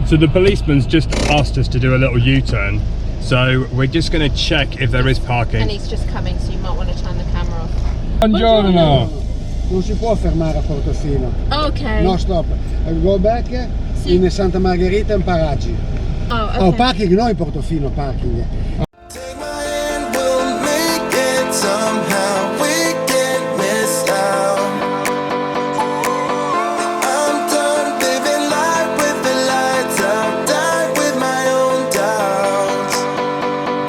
So the policeman's just asked us to do a little U-turn. So we're just going to check if there is parking. And he's just coming, so you might want to turn the camera off. Buongiorno. Non si può fermare a Portofino. Okay. No, stop. Go back in Santa Margherita and Paraggi. Oh, okay. Oh, parking, no in Portofino, parking. Take my hand, we'll make it somehow. We can't miss out. I'm done living life with the lights out. Die with my own doubts.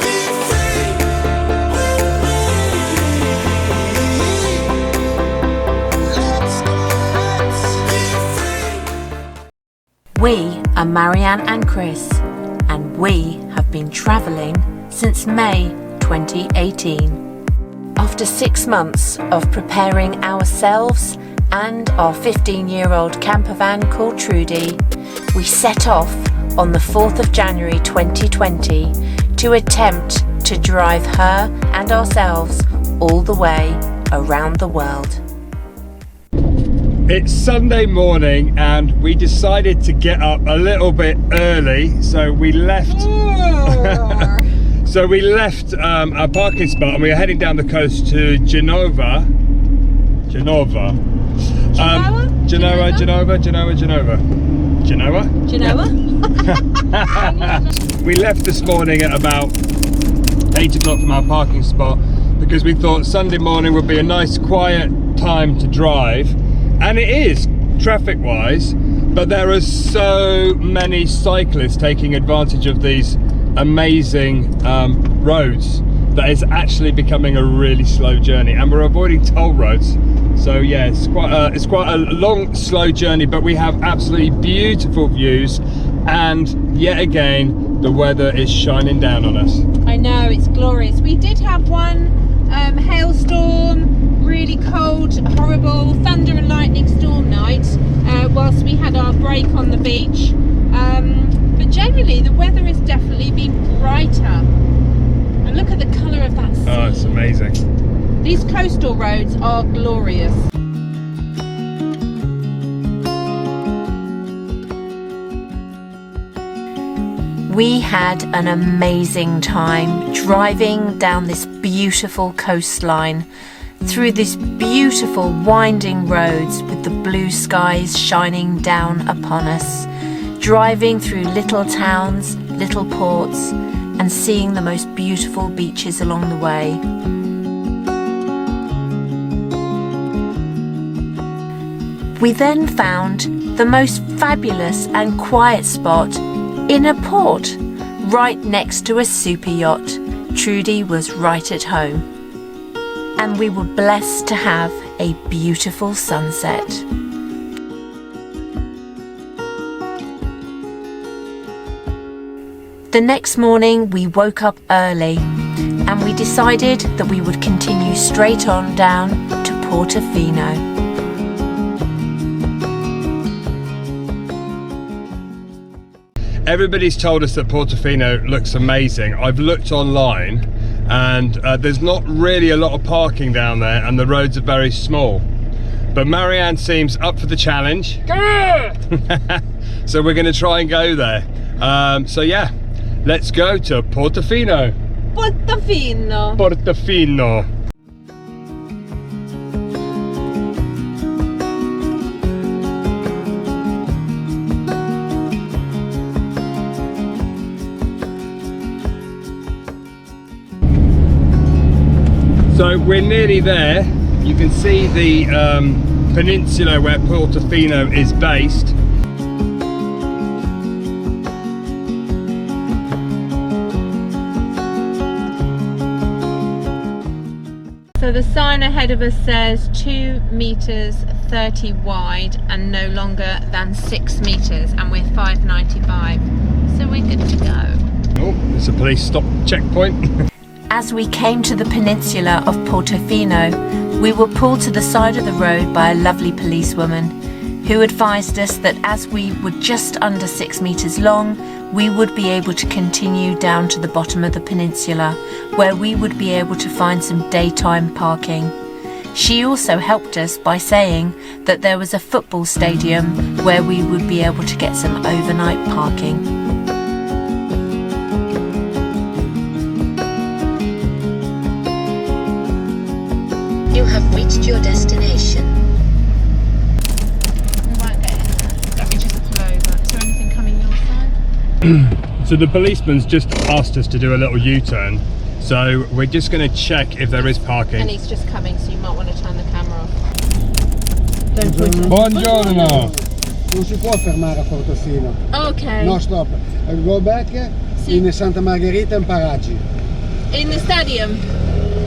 Be free with me. Let's go, let's be free. We are Marianne and Chris, and we have been travelling since May 2018. After 6 months of preparing ourselves and our 15-year-old camper van called Trudy, we set off on the 4th of January 2020 to attempt to drive her and ourselves all the way around the world. It's Sunday morning and we decided to get up a little bit early, so we left our parking spot and we were heading down the coast to Genoa. We left this morning at about 8 o'clock from our parking spot because we thought Sunday morning would be a nice quiet time to drive. And it is, traffic-wise, but there are so many cyclists taking advantage of these amazing roads that it's actually becoming a really slow journey, and we're avoiding toll roads. So yeah, it's quite a long, slow journey, but we have absolutely beautiful views, and yet again, the weather is shining down on us. I know, it's glorious. We did have one hailstorm, really cold, horrible thunder and lightning storm night whilst we had our break on the beach, but generally the weather has definitely been brighter, and look at the colour of that sea. Oh, it's amazing. These coastal roads are glorious. We had an amazing time driving down this beautiful coastline, through these beautiful winding roads with the blue skies shining down upon us, driving through little towns, little ports, and seeing the most beautiful beaches along the way. We then found the most fabulous and quiet spot in a port, right next to a super yacht. Trudy was right at home, and we were blessed to have a beautiful sunset. The next morning we woke up early and we decided that we would continue straight on down to Portofino. Everybody's told us that Portofino looks amazing. I've looked online and there's not really a lot of parking down there, and the roads are very small. But Marianne seems up for the challenge. So we're going to try and go there. So yeah, let's go to Portofino. Portofino. Portofino. So we're nearly there. You can see the peninsula where Portofino is based. So the sign ahead of us says 2 meters 30 wide and no longer than 6 meters, and we're 595. So we're good to go. Oh, there's a police stop checkpoint. As we came to the peninsula of Portofino, we were pulled to the side of the road by a lovely policewoman who advised us that as we were just under 6 meters long, we would be able to continue down to the bottom of the peninsula, where we would be able to find some daytime parking. She also helped us by saying that there was a football stadium where we would be able to get some overnight parking. You have reached your destination. We won't get in there. Let me just pull over. Is there anything coming your side? So the policeman's just asked us to do a little U-turn. So we're just going to check if there is parking. And he's just coming, so you might want to turn the camera off. Don't put it. Buongiorno! Non si può fermare a Portofino. Okay. No, stop. Go back in Santa Margherita and Paraggi. In the stadium.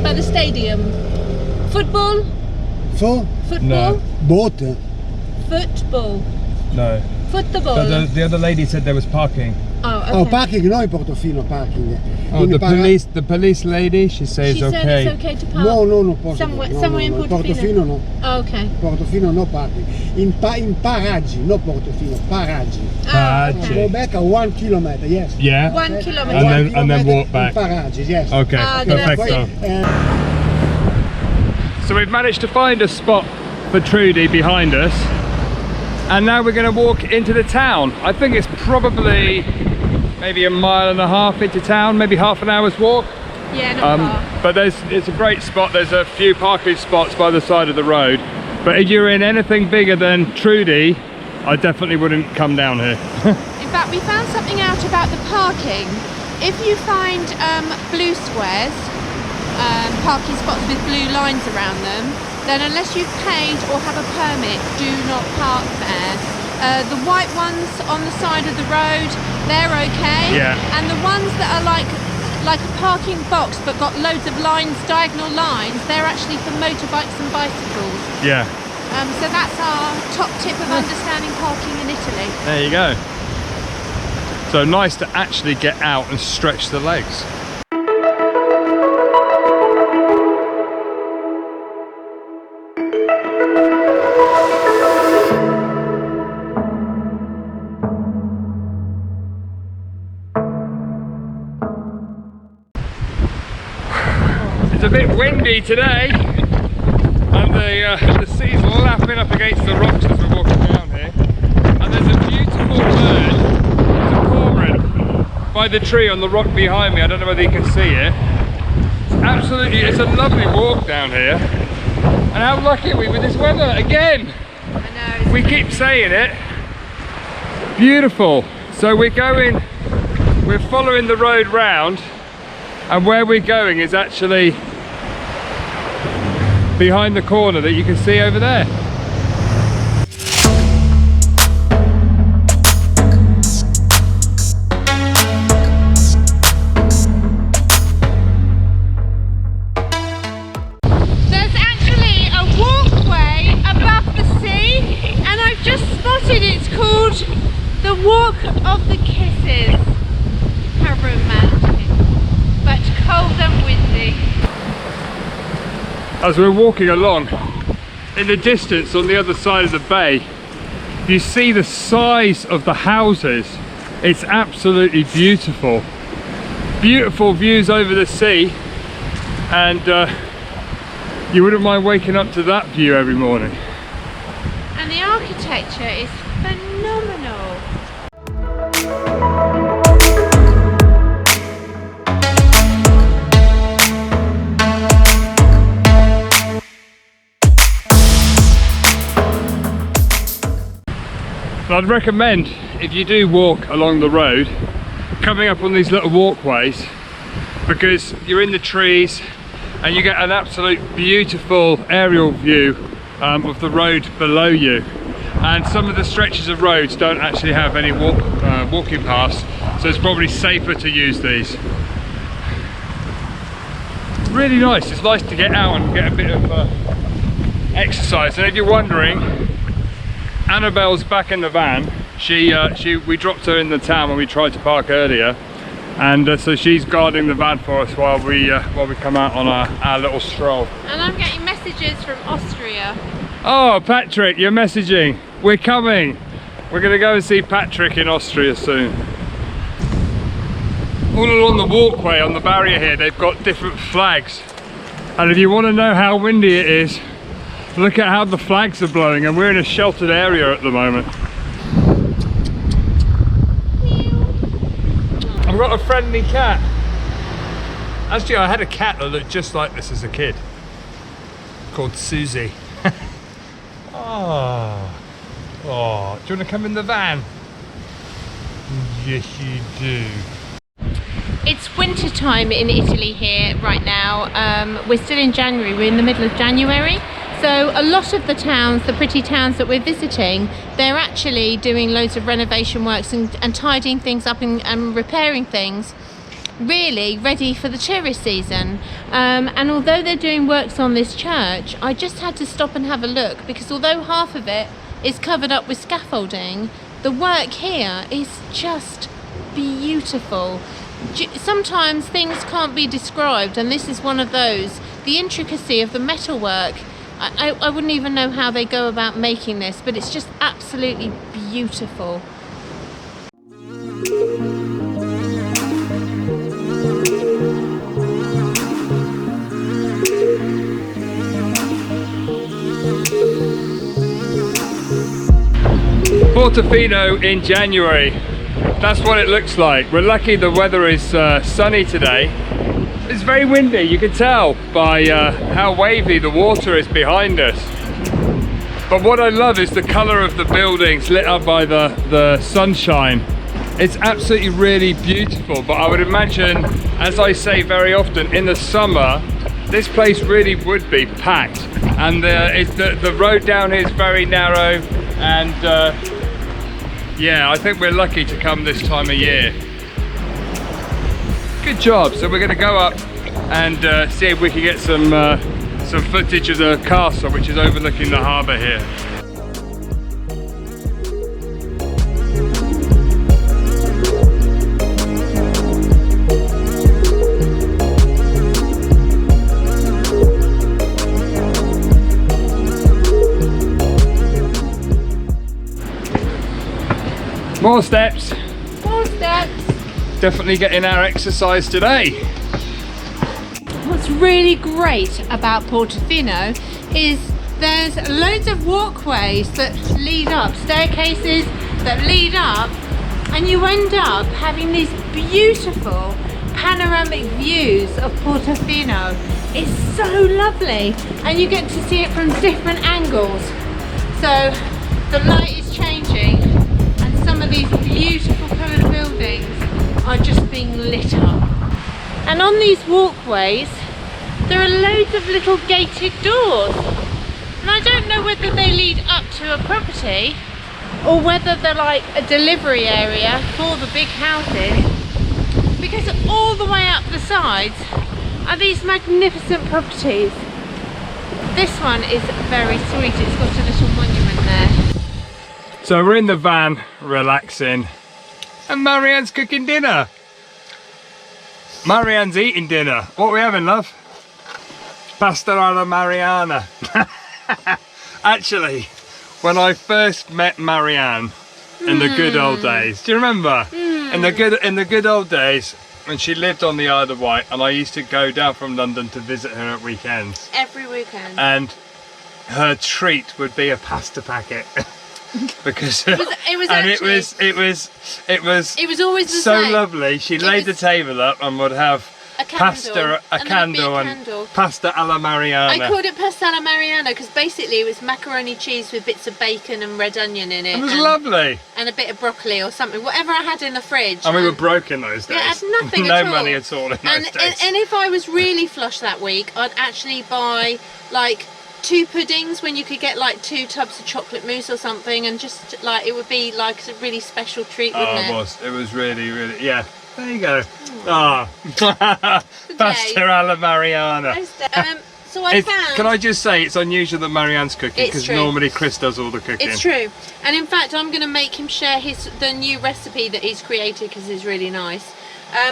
By the stadium. Football? Football? No. Boat. Football. No. Football. But the other lady said there was parking. Oh, okay. Oh, parking, no in Portofino, parking. Oh, the police lady, she says She okay. said it's okay to park. No, posso. Somewhere in Portofino? No. Oh, okay. Portofino no parking. In Paraggi, no Portofino, Paraggi. Paraggi. Okay. Go back 1 kilometer, yes. Yeah. 1 kilometer. And then walk back. In Paraggi, yes. Okay, perfecto. So we've managed to find a spot for Trudy behind us. And now we're going to walk into the town. I think it's probably maybe 1.5 miles into town, maybe half an hour's walk. Yeah, not far. But it's a great spot. There's a few parking spots by the side of the road. But if you're in anything bigger than Trudy, I definitely wouldn't come down here. In fact, we found something out about the parking. If you find blue squares, parking spots with blue lines around them, then unless you've paid or have a permit, do not park there. The white ones on the side of the road, they're okay. Yeah. And the ones that are like a parking box but got loads of lines, diagonal lines, they're actually for motorbikes and bicycles. Yeah. So that's our top tip of understanding parking in Italy. There you go. So nice to actually get out and stretch the legs. It's a bit windy today, and the sea's lapping up against the rocks as we're walking down here. And there's a beautiful bird, there's a cormorant by the tree on the rock behind me. I don't know whether you can see it. It's a lovely walk down here. And how lucky are we with this weather again? I know. We keep saying it. Beautiful. So we're following the road round, and where we're going is actually behind the corner that you can see over there. There's actually a walkway above the sea, and I've just spotted it's called the Walk of the Kisses. How romantic, but cold and windy. As we're walking along, in the distance on the other side of the bay, you see the size of the houses. It's absolutely beautiful. Beautiful views over the sea, and you wouldn't mind waking up to that view every morning. And the architecture is phenomenal. I'd recommend, if you do walk along the road, coming up on these little walkways, because you're in the trees and you get an absolute beautiful aerial view of the road below you. And some of the stretches of roads don't actually have any walking paths, so it's probably safer to use these. Really nice. It's nice to get out and get a bit of exercise. And if you're wondering, Annabelle's back in the van. We dropped her in the town when we tried to park earlier, and so she's guarding the van for us while we come out on our little stroll. And I'm getting messages from Austria. Oh, Patrick, you're messaging. We're coming. We're going to go and see Patrick in Austria soon. All along the walkway on the barrier here, they've got different flags. And if you want to know how windy it is, Look at how the flags are blowing, and we're in a sheltered area at the moment. I've got a friendly cat. Actually, I had a cat that looked just like this as a kid, called Susie. Oh, do you want to come in the van? Yes, you do. It's winter time in Italy here right now. We're still in January, we're in the middle of January. So a lot of the towns, the pretty towns that we're visiting, they're actually doing loads of renovation works and tidying things up and repairing things, really ready for the tourist season. And although they're doing works on this church, I just had to stop and have a look, because although half of it is covered up with scaffolding, the work here is just beautiful. Sometimes things can't be described, and this is one of those. The intricacy of the metalwork, I wouldn't even know how they go about making this, but it's just absolutely beautiful. Portofino in January. That's what it looks like. We're lucky the weather is sunny today. It's very windy, you can tell by how wavy the water is behind us. But what I love is the colour of the buildings lit up by the sunshine. It's absolutely really beautiful, but I would imagine, as I say very often, in the summer this place really would be packed. And the road down here is very narrow, and yeah, I think we're lucky to come this time of year. Good job. So we're going to go up and see if we can get some footage of the castle, which is overlooking the harbour here. More steps. More steps. Definitely getting our exercise today. What's really great about Portofino is there's loads of walkways that lead up, staircases that lead up, and you end up having these beautiful panoramic views of Portofino. It's so lovely, and you get to see it from different angles. So the light is changing, and some of these beautiful coloured buildings are just being lit up. And on these walkways there are loads of little gated doors, and I don't know whether they lead up to a property or whether they're like a delivery area for the big houses, because all the way up the sides are these magnificent properties. This one is very sweet, it's got a little monument there. So we're in the van relaxing, and Marianne's cooking dinner. Marianne's eating dinner. What are we having, love? Pasta alla Mariana. Actually, when I first met Marianne in the good old days, do you remember? In the good old days, when she lived on the Isle of Wight, and I used to go down from London to visit her at weekends. Every weekend. And her treat would be a pasta packet. Because it was always the so same. lovely. She laid the table up and would have a candle and pasta alla Mariana. I called it pasta alla Mariana because basically it was macaroni cheese with bits of bacon and red onion in it. It was lovely. And a bit of broccoli or something, whatever I had in the fridge. And we were broke in those days. Yeah, I had nothing no at all. money at all in those days. And if I was really flush that week, I'd actually buy like 2 puddings when you could get like 2 tubs of chocolate mousse or something, and just like it would be like a really special treat, wouldn't it? It was really, really, yeah. There you go. Pasta alla Mariana. So I found... Can I just say, it's unusual that Marianne's cooking, because normally Chris does all the cooking. It's true. And in fact, I'm going to make him share the new recipe that he's created, because it's really nice.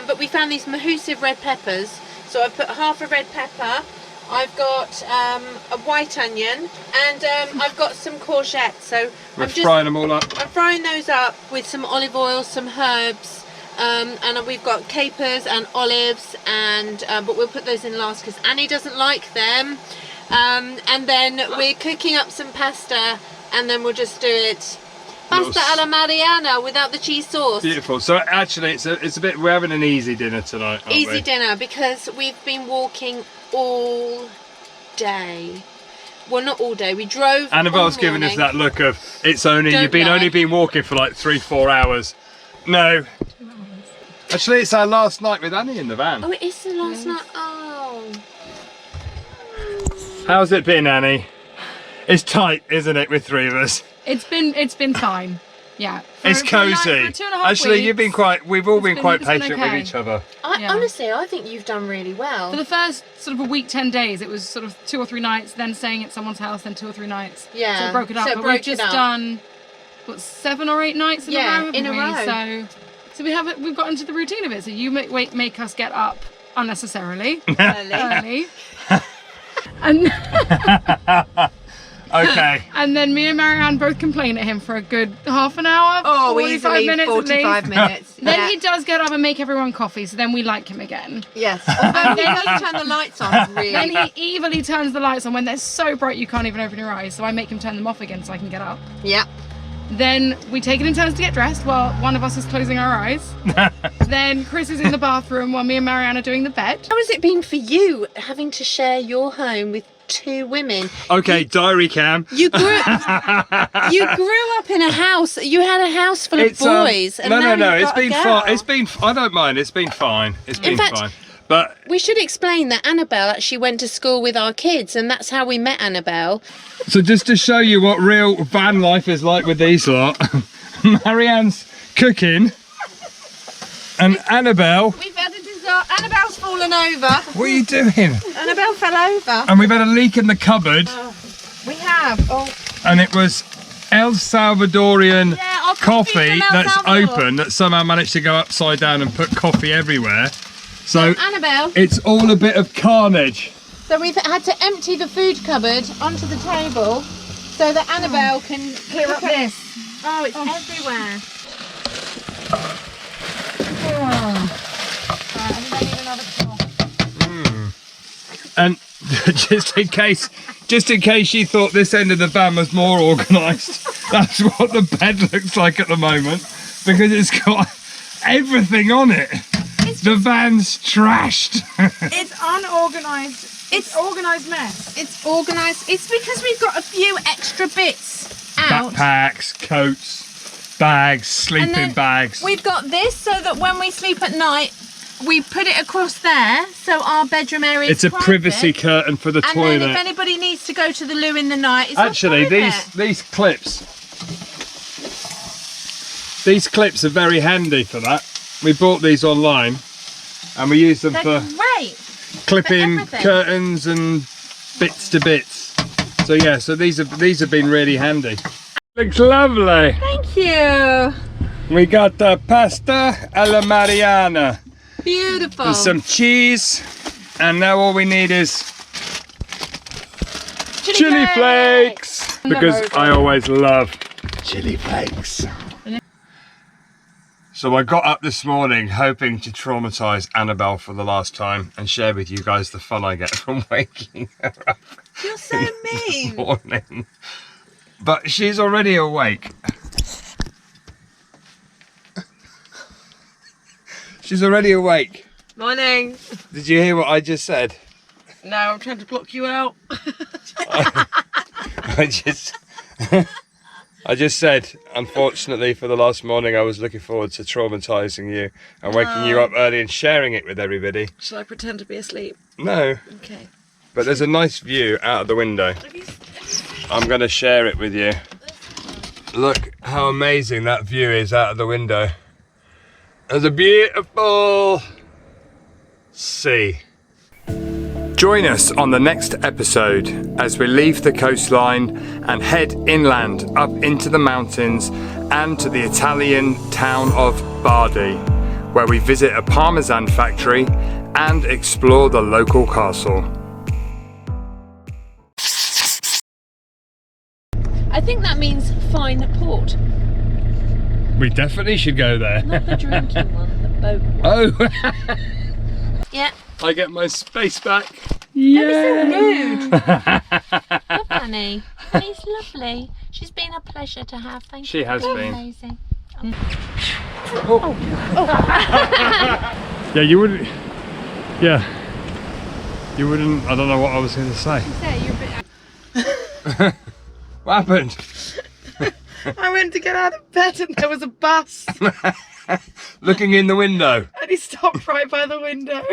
But we found these mahusive red peppers. So I've put half a red pepper. I've got a white onion, and I've got some courgettes. So we're frying them all up. I'm frying those up with some olive oil, some herbs, and we've got capers and olives, and but we'll put those in last because Annie doesn't like them. And then we're cooking up some pasta, and then we'll just do it pasta alla Mariana without the cheese sauce. Beautiful. So actually, it's a bit. We're having an easy dinner tonight, aren't Easy we? dinner because we've been walking all day. Well, not all day. We drove. Annabelle's all giving us morning. that look of it's only Don't you've been lie. only been walking for like 3-4 hours. No. Actually, it's our last night with Annie in the van. Oh, it is the last night. Oh. How's it been, Annie? It's tight, isn't it, with 3 of us? It's been fine. Yeah. It's cozy. For 2.5 Actually, weeks, you've been quite. We've all been quite it's been patient okay. with each other. Yeah. Honestly, I think you've done really well. For the first sort of a week, 10 days, it was sort of 2 or 3 nights, then staying at someone's house, then 2 or 3 nights. Yeah. So it broke it up. So it but broke we've just it up. done, what, 7 or 8 nights in a row, haven't in a we? row. So we've got into the routine of it. So you make us get up unnecessarily Early. and Okay. and then me and Marianne both complain at him for a good half an hour, Oh, 45 easily minutes at 45 least. minutes. Then Yeah. he does get up and make everyone coffee, so then we like him again. Yes. Although he does turn the lights on, Then really. he evilly turns the lights on when they're so bright you can't even open your eyes, so I make him turn them off again so I can get up. Yeah. Then we take it in turns to get dressed while one of us is closing our eyes. Then Chris is in the bathroom while me and Marianne are doing the bed. How has it been for you having to share your home with 2 women? Okay, diary cam. You grew up in a house. You had a house full of boys. And no, now no. you've It's got a been girl. fine. It's been. I don't mind. It's been fine. It's been fact, fine. But We should explain that Annabelle actually went to school with our kids, and that's how we met Annabelle. so just to show you what real van life is like with these lot, Marianne's cooking, and Annabelle. We've had a disaster. Annabelle's fallen over. What are you doing? Annabelle fell over. And we've had a leak in the cupboard, We have. Oh. and it was El Salvadorian Yeah, our coffee coffee from El that's Salvador. open that somehow managed to go upside down and put coffee everywhere. So Annabelle, it's all a bit of carnage. so we've had to empty the food cupboard onto the table so that Annabelle can Clear up this. Oh, it's everywhere. And just in case you thought this end of the van was more organised, that's what the bed looks like at the moment, because it's got everything on it. The van's trashed. It's unorganised. It's organised mess. It's organised. It's because we've got a few extra bits out. Backpacks, coats, bags, sleeping then bags. We've got this so that when we sleep at night, we put it across there so our bedroom area is It's a private. privacy curtain for the And toilet. then if anybody needs to go to the loo in the night, it's all Actually, private. these clips are very handy for that. We bought these online, and we use them They're for great. clipping everything. curtains and bits to bits. So yeah, so these have been really handy. Looks lovely. Thank you. We got the pasta alla Mariana Beautiful. and some cheese, and now all we need is chili flakes, because I always love chili flakes. So I got up this morning hoping to traumatise Annabelle for the last time and share with you guys the fun I get from waking her up You're so in mean. the morning. But she's already awake. She's already awake. Morning. Did you hear what I just said? No, I'm trying to block you out. I just said, unfortunately, for the last morning, I was looking forward to traumatising you and waking you up early and sharing it with everybody. Shall I pretend to be asleep? No, Okay. but there's a nice view out of the window. I'm going to share it with you. Look how amazing that view is out of the window. There's a beautiful sea. Join us on the next episode as we leave the coastline and head inland up into the mountains and to the Italian town of Bardi, where we visit a parmesan factory and explore the local castle. I think that means fine port, We definitely should go there. not the drinking one, the boat one. Oh, Yeah. I get my space back. Yeah. Rude. Love Annie. Annie's lovely. She's been a pleasure to have. Thank She you. has You're been. Amazing. Yeah, you wouldn't. Yeah. You wouldn't. I don't know what I was going to say. What happened? I went to get out of bed and there was a bus Looking in the window. and he stopped right by the window.